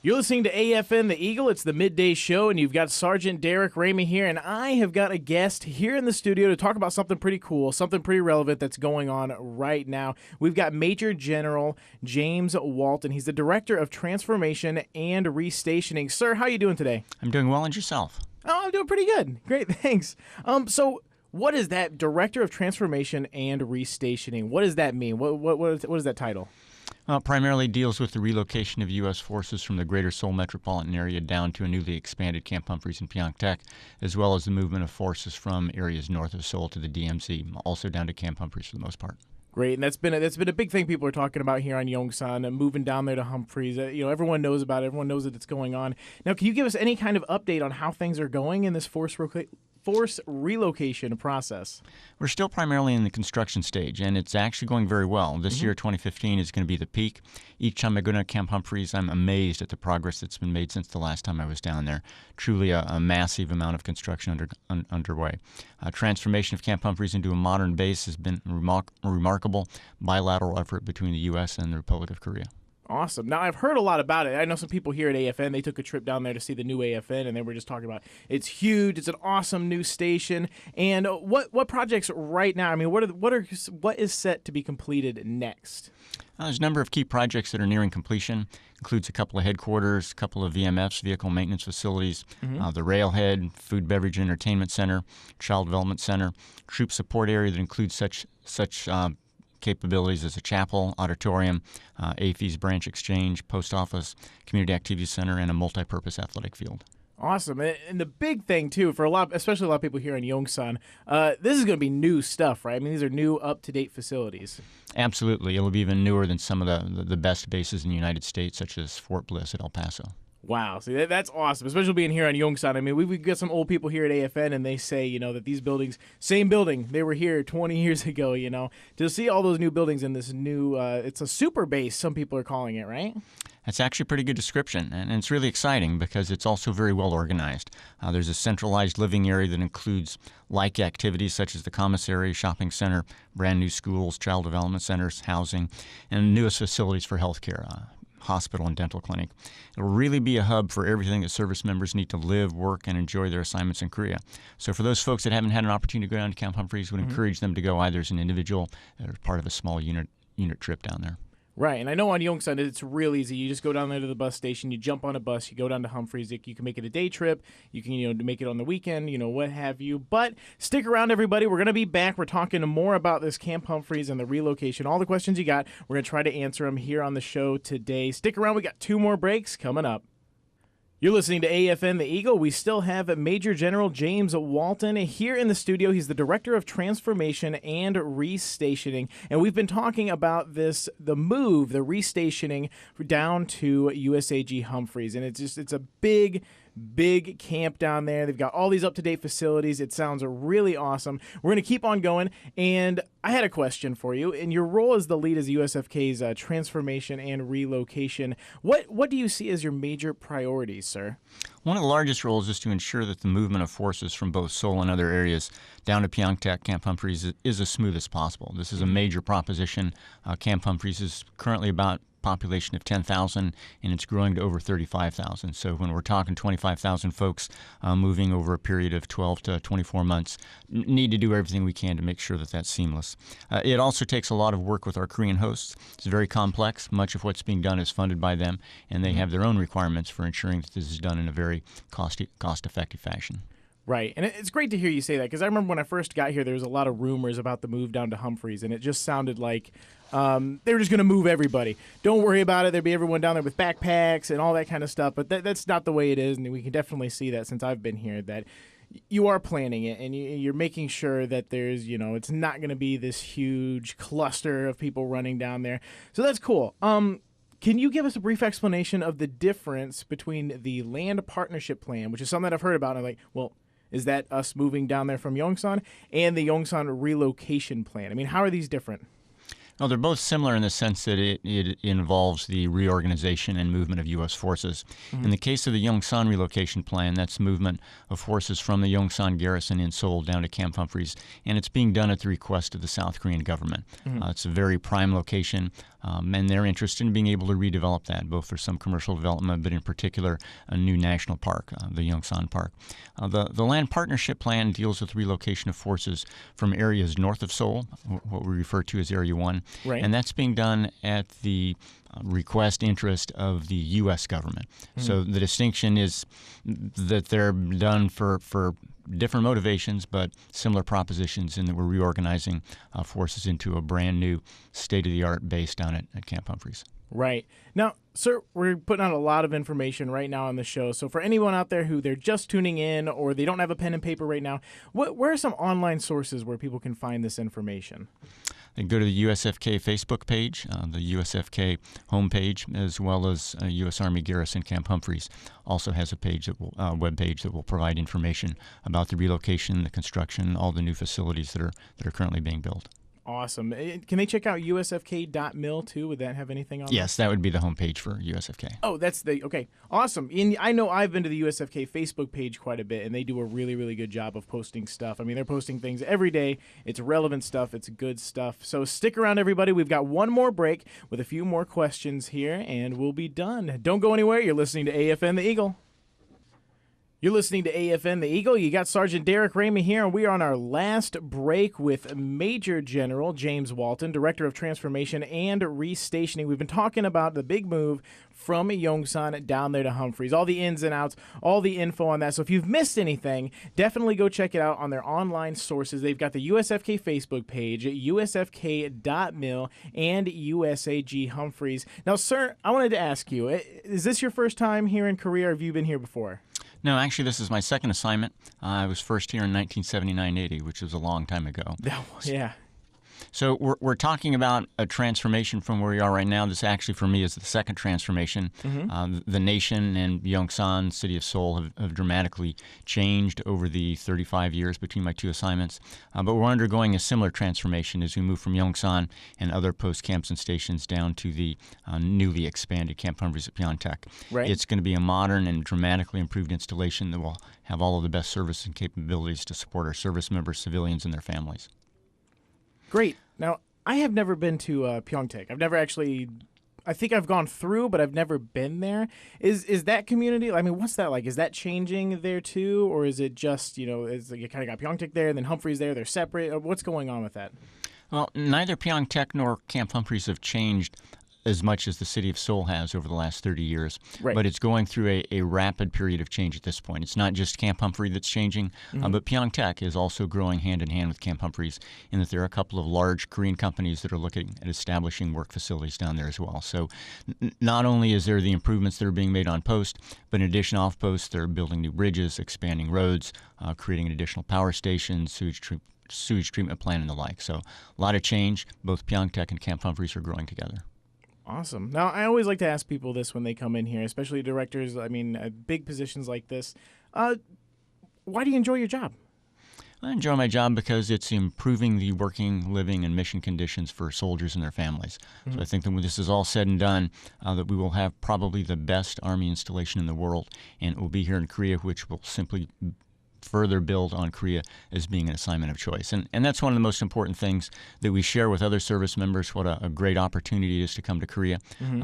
You're listening to AFN The Eagle. It's the midday show, and you've got Sergeant Derek Ramey here, and I have got a guest here in the studio to talk about something pretty cool, something pretty relevant that's going on right now. We've got Major General James Walton. He's the Director of Transformation and Restationing. Sir, how are you doing today? I'm doing well, and yourself? Oh, I'm doing pretty good. Great, thanks. So what is that, Director of Transformation and Restationing? What does that mean? What is that title? Primarily deals with the relocation of U.S. forces from the greater Seoul metropolitan area down to a newly expanded Camp Humphreys in Pyeongtaek, as well as the movement of forces from areas north of Seoul to the DMZ, also down to Camp Humphreys for the most part. Great, and that's been a big thing people are talking about here on Yongsan, moving down there to Humphreys. Everyone knows about it. Everyone knows that it's going on. Now, can you give us any kind of update on how things are going in this force relocation process? We're still primarily in the construction stage, and it's actually going very well. This year, 2015, is going to be the peak. Each time I go down to Camp Humphreys, I'm amazed at the progress that's been made since the last time I was down there. Truly a massive amount of construction underway. Transformation of Camp Humphreys into a modern base has been a remarkable bilateral effort between the U.S. and the Republic of Korea. Awesome. Now, I've heard a lot about it. I know some people here at AFN, they took a trip down there to see the new AFN, and they were just talking about it's huge, it's an awesome new station. And what projects right now, I mean, what is set to be completed next? There's a number of key projects that are nearing completion. Includes a couple of headquarters, a couple of VMFs, vehicle maintenance facilities, the railhead, food, beverage, and entertainment center, child development center, troop support area that includes such capabilities as a chapel, auditorium, AFE's branch exchange, post office, community activity center, and a multi-purpose athletic field. Awesome. And the big thing, too, for especially a lot of people here in Yongsan, this is going to be new stuff, right? I mean, these are new, up-to-date facilities. Absolutely. It'll be even newer than some of the best bases in the United States, such as Fort Bliss at El Paso. Wow, see, that's awesome, especially being here on Yongsan. I mean, we've got some old people here at AFN, and they say, that these buildings, same building, they were here 20 years ago, To see all those new buildings in this new, it's a super base, some people are calling it, right? That's actually a pretty good description, and it's really exciting because it's also very well organized. There's a centralized living area that includes like activities such as the commissary, shopping center, brand new schools, child development centers, housing, and newest facilities for healthcare. Hospital and dental clinic. It'll really be a hub for everything that service members need to live, work, and enjoy their assignments in Korea. So for those folks that haven't had an opportunity to go down to Camp Humphreys, would encourage them to go either as an individual or part of a small unit trip down there. Right, and I know on Yongsan it's real easy. You just go down there to the bus station, you jump on a bus, you go down to Humphreys. You can make it a day trip. You can make it on the weekend, what have you. But stick around, everybody. We're going to be back. We're talking more about this Camp Humphreys and the relocation. All the questions you got, we're going to try to answer them here on the show today. Stick around. We got 2 more breaks coming up. You're listening to AFN The Eagle. We still have Major General James Walton here in the studio. He's the Director of Transformation and Restationing. And we've been talking about the restationing down to USAG Humphreys. And it's a big camp down there. They've got all these up-to-date facilities. It sounds really awesome. We're going to keep on going. And I had a question for you. In your role as the lead as USFK's transformation and relocation, what do you see as your major priorities, sir? One of the largest roles is to ensure that the movement of forces from both Seoul and other areas down to Pyeongtaek, Camp Humphreys, is as smooth as possible. This is a major proposition. Camp Humphreys is currently about population of 10,000, and it's growing to over 35,000. So when we're talking 25,000 folks moving over a period of 12 to 24 months, need to do everything we can to make sure that that's seamless. It also takes a lot of work with our Korean hosts. It's very complex. Much of what's being done is funded by them, and they have their own requirements for ensuring that this is done in a very cost-effective fashion. Right, and it's great to hear you say that, because I remember when I first got here, there was a lot of rumors about the move down to Humphreys, and it just sounded like they were just going to move everybody. Don't worry about it. There'd be everyone down there with backpacks and all that kind of stuff, but that's not the way it is, and we can definitely see that since I've been here, that you are planning it, and you're making sure that there's, it's not going to be this huge cluster of people running down there. So that's cool. Can you give us a brief explanation of the difference between the land partnership plan, which is something that I've heard about, and I'm like, well, is that us moving down there from Yongsan, and the Yongsan relocation plan? I mean, how are these different? Well, they're both similar in the sense that it involves the reorganization and movement of U.S. forces. In the case of the Yongsan relocation plan, that's movement of forces from the Yongsan garrison in Seoul down to Camp Humphreys, and it's being done at the request of the South Korean government. It's a very prime location, and they're interested in being able to redevelop that, both for some commercial development, but in particular a new national park, the Yongsan Park. The land partnership plan deals with relocation of forces from areas north of Seoul, what we refer to as Area 1, Right. and that's being done at the request interest of the U.S. government. So the distinction is that they're done for different motivations, but similar propositions in that we're reorganizing forces into a brand new state-of-the-art base down at Camp Humphreys. Right. Now, sir, we're putting out a lot of information right now on the show. So for anyone out there who they're just tuning in or they don't have a pen and paper right now, where are some online sources where people can find this information? They go to the USFK Facebook page, the USFK homepage, as well as U.S. Army Garrison Camp Humphreys also has a page that will, web page that will provide information about the relocation, the construction, all the new facilities that are currently being built. Awesome. Can they check out usfk.mil too? Would that have anything on Yes, that would be the homepage for USFK. Oh, that's okay. Awesome. And I know I've been to the USFK Facebook page quite a bit, and they do a really, really good job of posting stuff. I mean, they're posting things every day. It's relevant stuff. It's good stuff. So stick around, everybody. We've got one more break with a few more questions here, and we'll be done. Don't go anywhere. You're listening to AFN the Eagle. You're listening to AFN the Eagle. You got Sergeant Derek Ramey here, and we are on our last break with Major General James Walton, Director of Transformation and Restationing. We've been talking about the big move from Yongsan down there to Humphreys, all the ins and outs, all the info on that. So if you've missed anything, definitely go check it out on their online sources. They've got the USFK Facebook page, usfk.mil, and USAG Humphreys. Now, sir, I wanted to ask you, is this your first time here in Korea, or have you been here before? No, actually, this is my second assignment. I was first here in 1979-80, which was a long time ago. Yeah. So we're talking about a transformation from where we are right now. This actually, for me, is the second transformation. The nation and Yongsan, city of Seoul, have dramatically changed over the 35 years between my two assignments. But we're undergoing a similar transformation as we move from Yongsan and other post camps and stations down to the newly expanded Camp Humphreys at Pyeongtaek. Right. It's going to be a modern and dramatically improved installation that will have all of the best service and capabilities to support our service members, civilians, and their families. Great. Now, I have never been to Pyeongtaek. I've never actually. I think I've gone through, but I've never been there. Is that community? I mean, what's that like? Is that changing there too, or is it just is you kind of got Pyeongtaek there, and then Humphreys there? They're separate. What's going on with that? Well, neither Pyeongtaek nor Camp Humphreys have changed as much as the city of Seoul has over the last 30 years. Right. But it's going through a rapid period of change at this point. It's not just Camp Humphrey that's changing, but Pyeongtaek is also growing hand in hand with Camp Humphreys in that there are a couple of large Korean companies that are looking at establishing work facilities down there as well. So not only is there the improvements that are being made on post, but in addition off post, they're building new bridges, expanding roads, creating an additional power station, sewage treatment plant, and the like. So a lot of change. Both Pyeongtaek and Camp Humphreys are growing together. Awesome. Now, I always like to ask people this when they come in here, especially directors. I mean, big positions like this. Why do you enjoy your job? I enjoy my job because it's improving the working, living, and mission conditions for soldiers and their families. So I think that when this is all said and done, that we will have probably the best Army installation in the world, and it will be here in Korea, which will simply further build on Korea as being an assignment of choice. And that's one of the most important things that we share with other service members, what a great opportunity it is to come to Korea,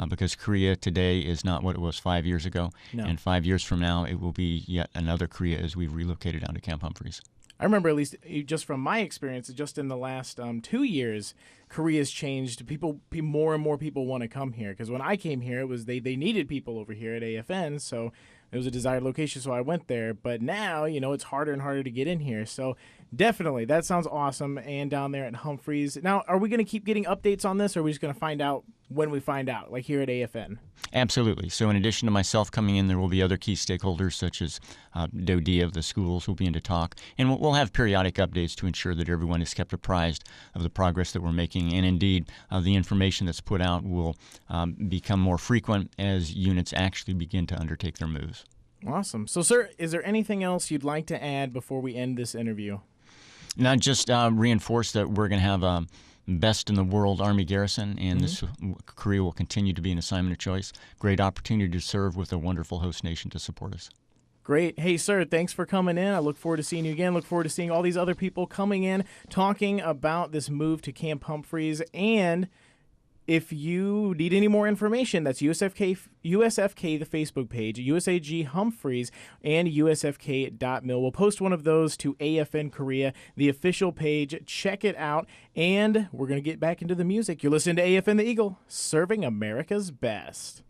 because Korea today is not what it was 5 years ago. No. And 5 years from now, it will be yet another Korea as we've relocated down to Camp Humphreys. I remember, at least just from my experience, just in the last 2 years, Korea's changed. More and more people want to come here, because when I came here, it was they needed people over here at AFN, so it was a desired location, so I went there. But now, it's harder and harder to get in here. So definitely, that sounds awesome. And down there at Humphreys. Now, are we going to keep getting updates on this, or are we just going to find out when we find out, like here at AFN? Absolutely. So in addition to myself coming in, there will be other key stakeholders such as DOD of the schools will be in to talk. And we'll have periodic updates to ensure that everyone is kept apprised of the progress that we're making. And indeed, the information that's put out will become more frequent as units actually begin to undertake their moves. Awesome. So, sir, is there anything else you'd like to add before we end this interview? Not just reinforce that we're going to have best in the world Army garrison, and this Korea will continue to be an assignment of choice. Great opportunity to serve with a wonderful host nation to support us. Great. Hey, sir, thanks for coming in. I look forward to seeing you again. Look forward to seeing all these other people coming in, talking about this move to Camp Humphreys. And if you need any more information, that's USFK, the Facebook page, USAG Humphreys, and USFK.mil. We'll post one of those to AFN Korea, the official page. Check it out. And we're going to get back into the music. You're listening to AFN the Eagle, serving America's best.